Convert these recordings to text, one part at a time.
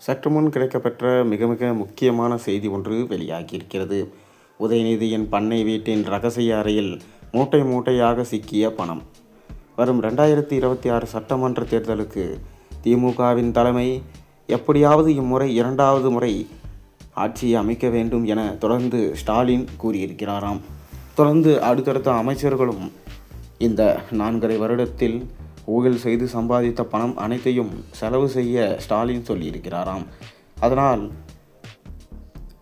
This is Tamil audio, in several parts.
சற்று முன் கிடைக்கப்பெற்ற மிக மிக முக்கியமான செய்தி ஒன்று வெளியாகியிருக்கிறது. உதயநிதியின் பண்ணை வீட்டின் ரகசிய அறையில் மூட்டை மூட்டையாக சிக்கிய பணம். வரும் 2026 சட்டமன்ற தேர்தலுக்கு திமுகவின் தலைமை எப்படியாவது இம்முறை 2வது முறை ஆட்சியை அமைக்க வேண்டும் என தொடர்ந்து ஸ்டாலின் கூறியிருக்கிறாராம். தொடர்ந்து அடுத்தடுத்த அமைச்சர்களும் இந்த 4.5 வருடத்தில் ஊழல் செய்து சம்பாதித்த பணம் அனைத்தையும் செலவு செய்ய ஸ்டாலின் சொல்லியிருக்கிறாராம். அதனால்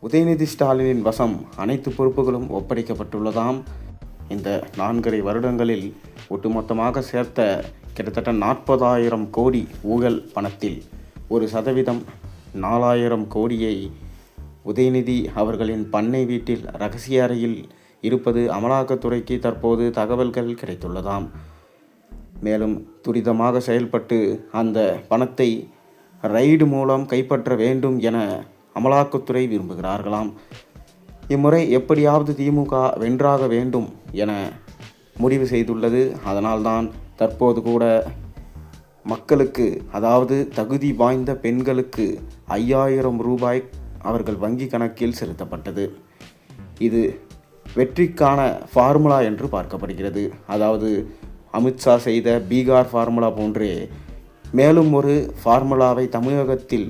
உதயநிதி ஸ்டாலினின் வசம் அனைத்து பொறுப்புகளும் ஒப்படைக்கப்பட்டுள்ளதாம். இந்த 4.5 வருடங்களில் ஒட்டுமொத்தமாக சேர்த்த கிட்டத்தட்ட 40,000 கோடி ஊழல் பணத்தில் 1% 4,000 கோடியை உதயநிதி அவர்களின் பண்ணை வீட்டில் ரகசிய அறையில் இருப்பது அமலாக்கத்துறைக்கு தற்போது தகவல்கள் கிடைத்துள்ளதாம். மேலும் துரிதமாக செயல்பட்டு அந்த பணத்தை ரைடு மூலம் கைப்பற்ற வேண்டும் என அமலாக்கத்துறை விரும்புகிறார்களாம். இம்முறை எப்படியாவது திமுக வென்றாக வேண்டும் என முடிவு செய்துள்ளது. அதனால்தான் தற்போது கூட மக்களுக்கு, அதாவது தகுதி வாய்ந்த பெண்களுக்கு 5,000 ரூபாய் அவர்கள் வங்கி கணக்கில் செலுத்தப்பட்டது. இது வெற்றிக்கான ஃபார்முலா என்று பார்க்கப்படுகிறது. அதாவது அமித்ஷா செய்த பீகார் ஃபார்முலா போன்றே மேலும் ஒரு ஃபார்முலாவை தமிழகத்தில்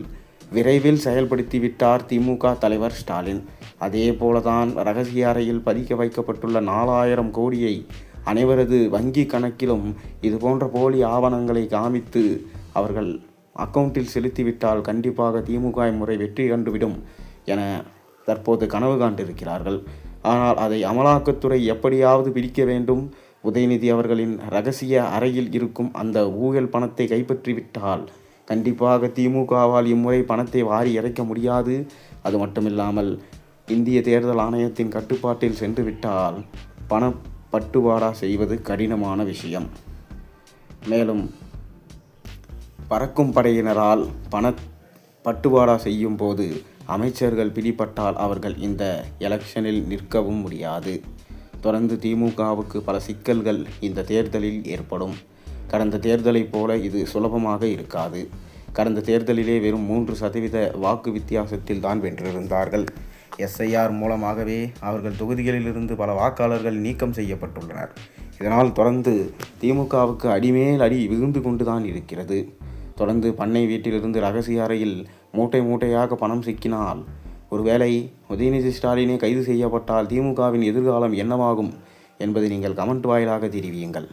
விரைவில் செயல்படுத்திவிட்டார் திமுக தலைவர் ஸ்டாலின். அதே போலதான் ரகசிய அறையில் பதிக்க வைக்கப்பட்டுள்ள 4,000 கோடியை அனைவரது வங்கி கணக்கிலும் இதுபோன்ற போலி ஆவணங்களை காமித்து அவர்கள் அக்கவுண்டில் செலுத்திவிட்டால் கண்டிப்பாக திமுக முறை வெற்றி கண்டுவிடும் என தற்போது கனவு காண்டிருக்கிறார்கள். ஆனால் அதை அமலாக்கத்துறை எப்படியாவது பிடிக்க வேண்டும். உதயநிதி அவர்களின் ரகசிய அறையில் இருக்கும் அந்த ஊழல் பணத்தை கைப்பற்றிவிட்டால் கண்டிப்பாக திமுகவால் இம்முறை பணத்தை வாரி இறைக்க முடியாது. அது மட்டுமில்லாமல் இந்திய தேர்தல் ஆணையத்தின் கட்டுப்பாட்டில் சென்றுவிட்டால் பணப்பட்டுவாடா செய்வது கடினமான விஷயம். மேலும் பறக்கும் படையினரால் பட்டுவாடா செய்யும் போது அமைச்சர்கள் பிடிபட்டால் அவர்கள் இந்த எலெக்ஷனில் நிற்கவும் முடியாது. தொடர்ந்து திமுகவுக்கு பல சிக்கல்கள் இந்த தேர்தலில் ஏற்படும். கடந்த தேர்தலைப் போல இது சுலபமாக இருக்காது. கடந்த தேர்தலிலே வெறும் 3% வாக்கு வித்தியாசத்தில் தான் வென்றிருந்தார்கள். SIR மூலமாகவே அவர்கள் தொகுதிகளிலிருந்து பல வாக்காளர்கள் நீக்கம் செய்யப்பட்டுள்ளனர். இதனால் தொடர்ந்து திமுகவுக்கு அடிமேல் அடி விழுந்து கொண்டுதான் இருக்கிறது. தொடர்ந்து பண்ணை வீட்டிலிருந்து ரகசிய அறையில் மூட்டை மூட்டையாக பணம் சிக்கினால், ஒருவேளை உதயநிதி ஸ்டாலினே கைது செய்யப்பட்டால் திமுகவின் எதிர்காலம் என்னவாகும் என்பதை நீங்கள் கமெண்ட் வாயிலாக தெரிவியுங்கள்.